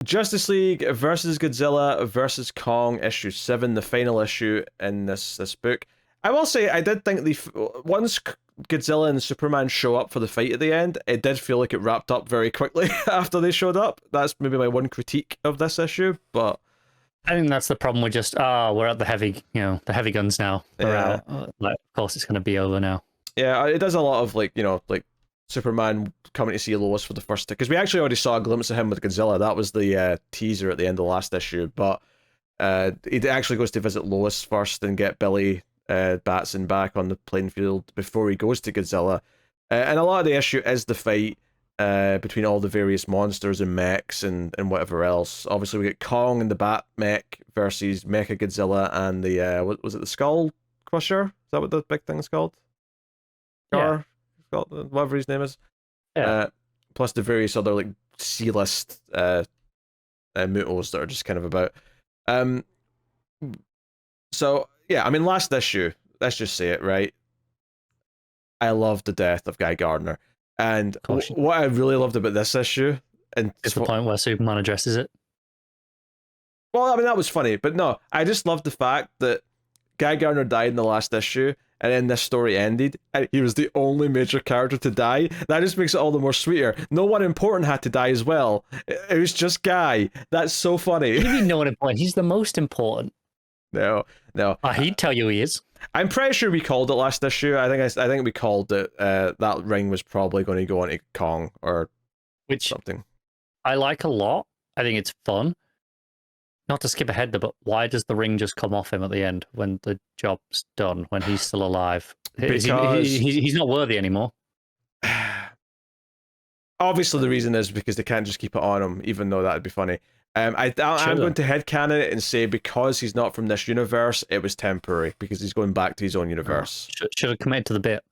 Justice League versus Godzilla versus Kong, issue 7, the final issue in this book. I will say, I did think once Godzilla and Superman show up for the fight at the end, it did feel like it wrapped up very quickly after they showed up. That's maybe my one critique of this issue, but I think that's the problem with just, we're at the heavy, the heavy guns now. We're out. Like, of course, it's going to be over now. Yeah, it does a lot of like Superman coming to see Lois for the first time, because we actually already saw a glimpse of him with Godzilla. That was the teaser at the end of the last issue, but he actually goes to visit Lois first and get Billy Batson back on the playing field before he goes to Godzilla. And a lot of the issue is the fight between all the various monsters and mechs and whatever else. Obviously, we get Kong and the Bat mech versus Mecha Godzilla and the what was it, the Skull Crusher? Is that what the big thing's called? Yeah. Whatever his name is. Yeah. Plus the various other like C-list mutos that are just kind of about. So yeah, I mean, last issue, let's just say it, right? I loved the death of Guy Gardner. And what I really loved about this issue, and it's the point where Superman addresses it. Well, I mean, that was funny, but no, I just loved the fact that Guy Gardner died in the last issue, and then this story ended, and he was the only major character to die. That just makes it all the more sweeter. No one important had to die as well. It was just Guy. That's so funny. What do you mean no one important? He's the most important. No. He'd tell you he is. I'm pretty sure we called it last issue. I think we called it that ring was probably going to go on to Kong or something. I like a lot. I think it's fun. Not to skip ahead, but why does the ring just come off him at the end when the job's done, when he's still alive? Because he's not worthy anymore. Obviously, the reason is because they can't just keep it on him, even though that'd be funny. I'm going to headcanon it and say because he's not from this universe, it was temporary because he's going back to his own universe. Should have committed to the bit.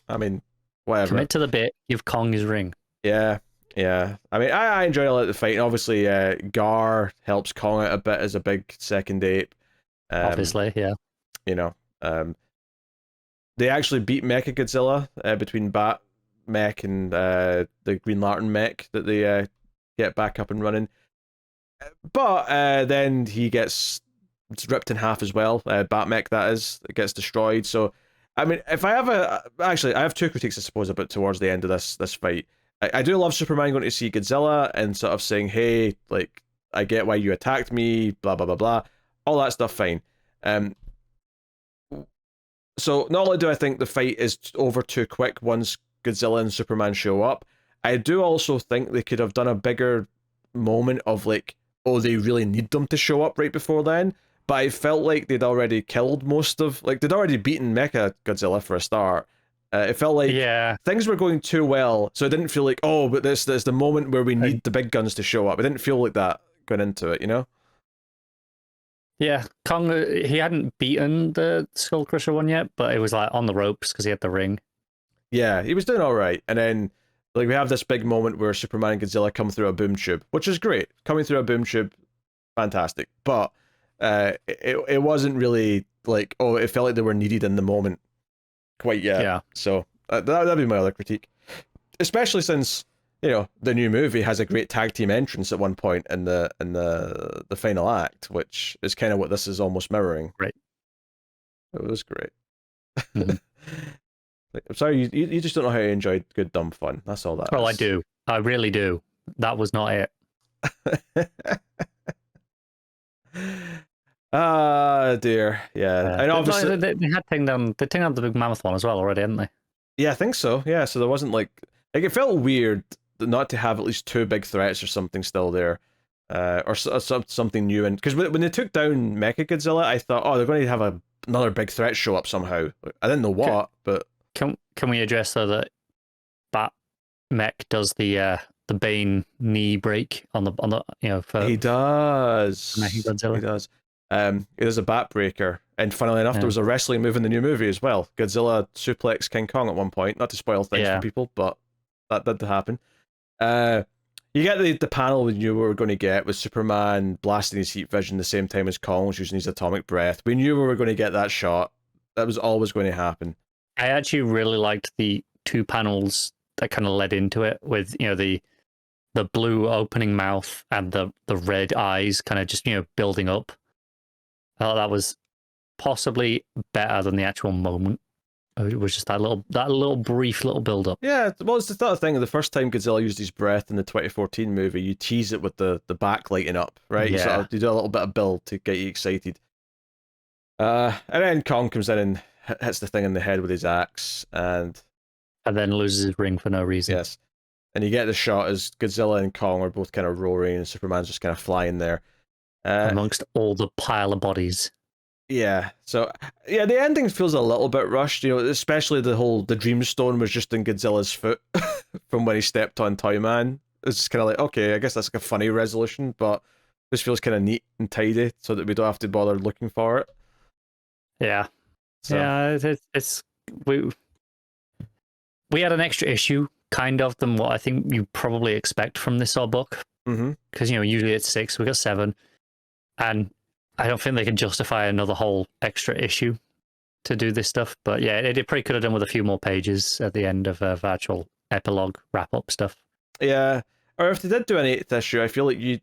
I mean, whatever. Commit to the bit. Give Kong his ring. Yeah. I mean, I enjoy a lot of the fight, and obviously, Gar helps Kong out a bit as a big second ape. Obviously, yeah. They actually beat Mecha Godzilla between Bat Mech and the Green Lantern Mech that they get back up and running. But then he gets ripped in half as well. Batmech, that is, it gets destroyed. So, I mean, if I have I have two critiques, I suppose, about towards the end of this fight. I do love Superman going to see Godzilla and sort of saying, "Hey, like, I get why you attacked me, blah blah blah blah," all that stuff. Fine. So not only do I think the fight is over too quick once Godzilla and Superman show up, I do also think they could have done a bigger moment of like, oh, they really need them to show up right before then. But I felt like they'd already killed they'd already beaten Mecha Godzilla for a start. It felt like things were going too well, so it didn't feel like, oh, but there's the moment where we need the big guns to show up. It didn't feel like that going into it, you know? Yeah, Kong, he hadn't beaten the Skull Crusher one yet, but it was like on the ropes because he had the ring. Yeah, he was doing all right. And then like we have this big moment where Superman and Godzilla come through a boom tube, which is great. Coming through a boom tube, fantastic. But it wasn't really like, oh, it felt like they were needed in the moment quite yet. Yeah. So that'd be my other critique. Especially since, you know, the new movie has a great tag team entrance at one point in the final act, which is kind of what this is almost mirroring. Right. It was great. Mm-hmm. I'm sorry, you just don't know how you enjoyed good dumb fun. That's all that is. I do. I really do. That was not it. Ah, dear. Yeah. And obviously they had taken down the big mammoth one as well already, hadn't they? Yeah, I think so. Yeah, so there wasn't like it felt weird not to have at least two big threats or something still there. Or something new. And because when they took down Mechagodzilla, I thought, oh, they're going to have another big threat show up somehow. I didn't know what, but can we address though that Bat-Mech does the Bane knee break on the for he does. Mechagodzilla. He does. It is a bat breaker, and funnily enough, there was a wrestling move in the new movie as well. Godzilla suplex King Kong at one point. Not to spoil things for people, but that did happen. You get the panel we knew we were going to get with Superman blasting his heat vision the same time as Kong was using his atomic breath. We knew we were going to get that shot. That was always going to happen. I actually really liked the two panels that kind of led into it with, the the blue opening mouth and the red eyes kind of just building up. I thought that was possibly better than the actual moment. It was just that little brief little build up. Yeah, well, it's the sort of thing. The first time Godzilla used his breath in the 2014 movie, you tease it with the back lighting up, right? Yeah. You do a little bit of build to get you excited. And then Kong comes in and hits the thing in the head with his axe, and then loses his ring for no reason. Yes. And you get the shot as Godzilla and Kong are both kind of roaring, and Superman's just kind of flying there. Amongst all the pile of bodies. Yeah. So, yeah, the ending feels a little bit rushed, especially the Dreamstone was just in Godzilla's foot from when he stepped on Toyman. It's just kind of like, okay, I guess that's like a funny resolution, but this feels kind of neat and tidy so that we don't have to bother looking for it. Yeah. So. Yeah, we had an extra issue, kind of, than what I think you probably expect from this book. Because, usually it's 6, we got 7. And I don't think they can justify another whole extra issue to do this stuff. But yeah, it probably could have done with a few more pages at the end of actual epilogue wrap-up stuff. Yeah. Or if they did do an 8th issue, I feel like you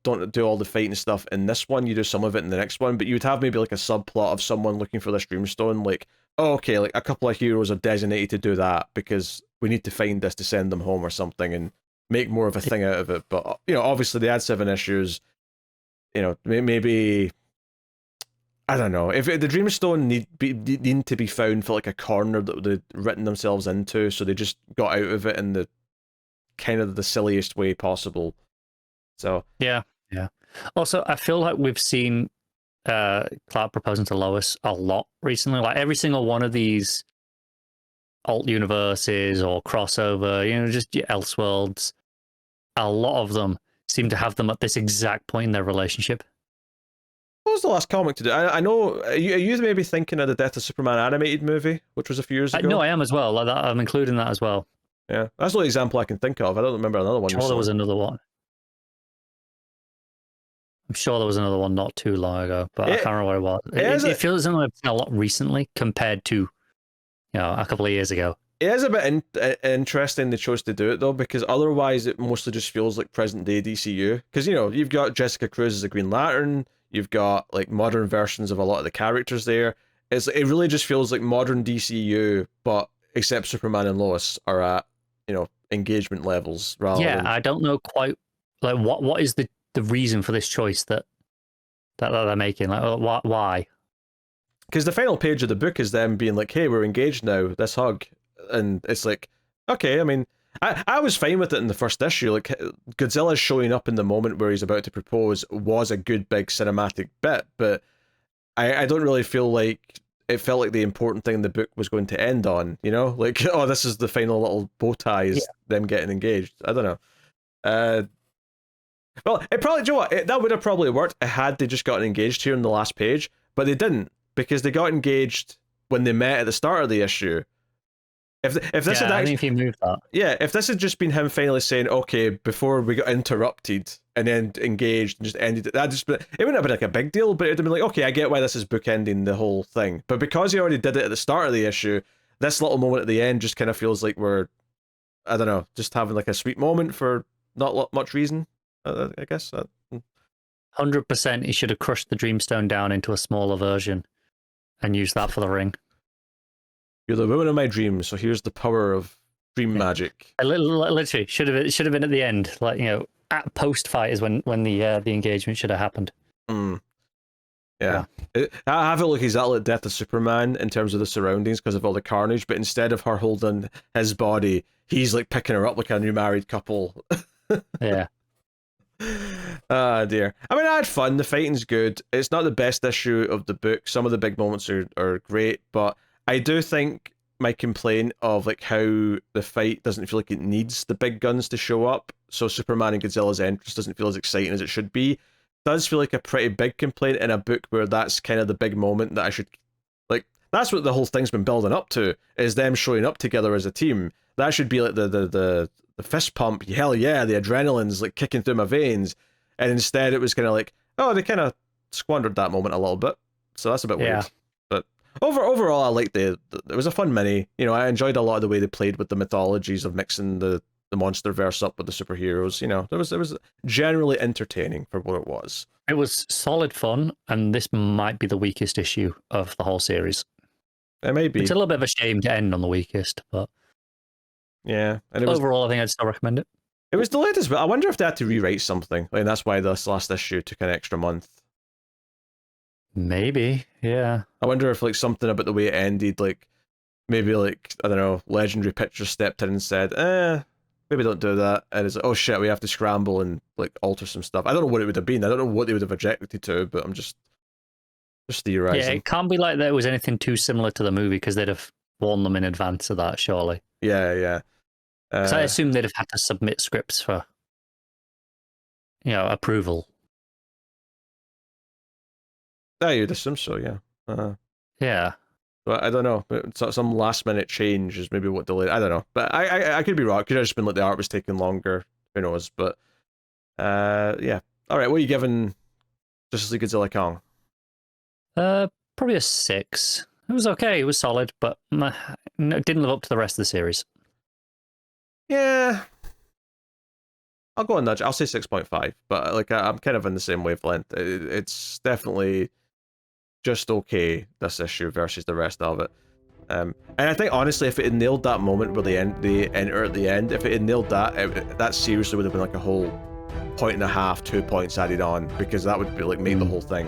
don't do all the fighting stuff in this one, you do some of it in the next one, but you would have maybe like a subplot of someone looking for this Dreamstone, like, oh, okay, like a couple of heroes are designated to do that because we need to find this to send them home or something and make more of a thing out of it. But, obviously they had 7 issues, maybe, I don't know, if the Dreamstone need to be found for like a corner that they'd written themselves into, so they just got out of it in the kind of the silliest way possible. So yeah. Also, I feel like we've seen Clark proposing to Lois a lot recently. Like every single one of these alt universes or crossover, just Elseworlds, a lot of them seem to have them at this exact point in their relationship. What was the last comic to do? I know, are you maybe thinking of the Death of Superman animated movie, which was a few years ago? No, I am as well. I'm including that as well. Yeah, that's the only example I can think of. I don't remember another one. I'm sure there was another one. I'm sure there was another one not too long ago, but I can't remember what it was. It feels like I've seen a lot recently compared to, a couple of years ago. It is a bit interesting they chose to do it though, because otherwise it mostly just feels like present day DCU. Because you've got Jessica Cruz as a Green Lantern, you've got like modern versions of a lot of the characters there. It really just feels like modern DCU, but except Superman and Lois are at engagement levels rather. Yeah, I don't know quite like what is the reason for this choice that they're making. Like why? Because the final page of the book is them being like, "Hey, we're engaged now. Let's hug." And it's like, okay, I mean, I was fine with it in the first issue. Like, Godzilla showing up in the moment where he's about to propose was a good big cinematic bit, but I don't really feel like it felt like the important thing the book was going to end on, like, oh, this is the final little bow tie is them getting engaged. I don't know. Well, it probably, do you know what? That would have probably worked had they just gotten engaged here in the last page, but they didn't, because they got engaged when they met at the start of the issue. If this had actually, I think he moved that. Yeah, if this had just been him finally saying, okay, before we got interrupted and then engaged and just ended it, it wouldn't have been like a big deal, but it would have been like, okay, I get why this is bookending the whole thing. But because he already did it at the start of the issue, this little moment at the end just kind of feels like we're, I don't know, just having like a sweet moment for not much reason, I guess. 100% he should have crushed the Dreamstone down into a smaller version and used that for the ring. You're the woman of my dreams, so here's the power of dream magic. Literally, should have been at the end, like at post fight is when the engagement should have happened. Yeah. I have it like exactly like Death of Superman in terms of the surroundings because of all the carnage, but instead of her holding his body, he's like picking her up like a new married couple. Yeah. Ah, dear. I mean, I had fun. The fighting's good. It's not the best issue of the book. Some of the big moments are great, but I do think my complaint of like how the fight doesn't feel like it needs the big guns to show up, so Superman and Godzilla's entrance doesn't feel as exciting as it should be, does feel like a pretty big complaint in a book where that's kind of the big moment that I should, like, that's what the whole thing's been building up to, is them showing up together as a team. That should be like the fist pump, hell yeah, the adrenaline's like kicking through my veins, and instead it was kind of like, oh, they kind of squandered that moment a little bit, so that's a bit weird. But overall, I liked it was a fun mini. I enjoyed a lot of the way they played with the mythologies of mixing the the monster verse up with the superheroes. You know, it was generally entertaining for what it was. It was solid fun, and this might be the weakest issue of the whole series. It may be. It's a little bit of a shame to end on the weakest, but yeah. And overall, I think I'd still recommend it. It was delayed as well. I wonder if they had to rewrite something. Like, that's why this last issue took an extra month. Maybe, yeah. I wonder if like something about the way it ended, like maybe like I don't know, Legendary Pictures stepped in and said, maybe don't do that. And it's like, oh shit, we have to scramble and like alter some stuff. I don't know what it would have been. I don't know what they would have objected to, but I'm just theorizing. Yeah, it can't be like there was anything too similar to the movie because they'd have warned them in advance of that, surely. Yeah. Because I assume they'd have had to submit scripts for, approval. You'd assume so, yeah. Yeah. But I don't know. Some last minute change is maybe what delayed. I don't know. But I could be wrong. It could have just been like the art was taking longer. Who knows? But yeah. All right. What are you giving Justice League Godzilla Kong? Probably a 6. It was okay. It was solid, but it didn't live up to the rest of the series. Yeah. I'll go on that. I'll say 6.5. But like I'm kind of in the same wavelength. It's definitely just okay, this issue versus the rest of it. And I think honestly, if it had nailed that moment where they enter at the end, if it had nailed that, that seriously would have been like a whole 1.5, 2 points added on, because that would be like make the whole thing.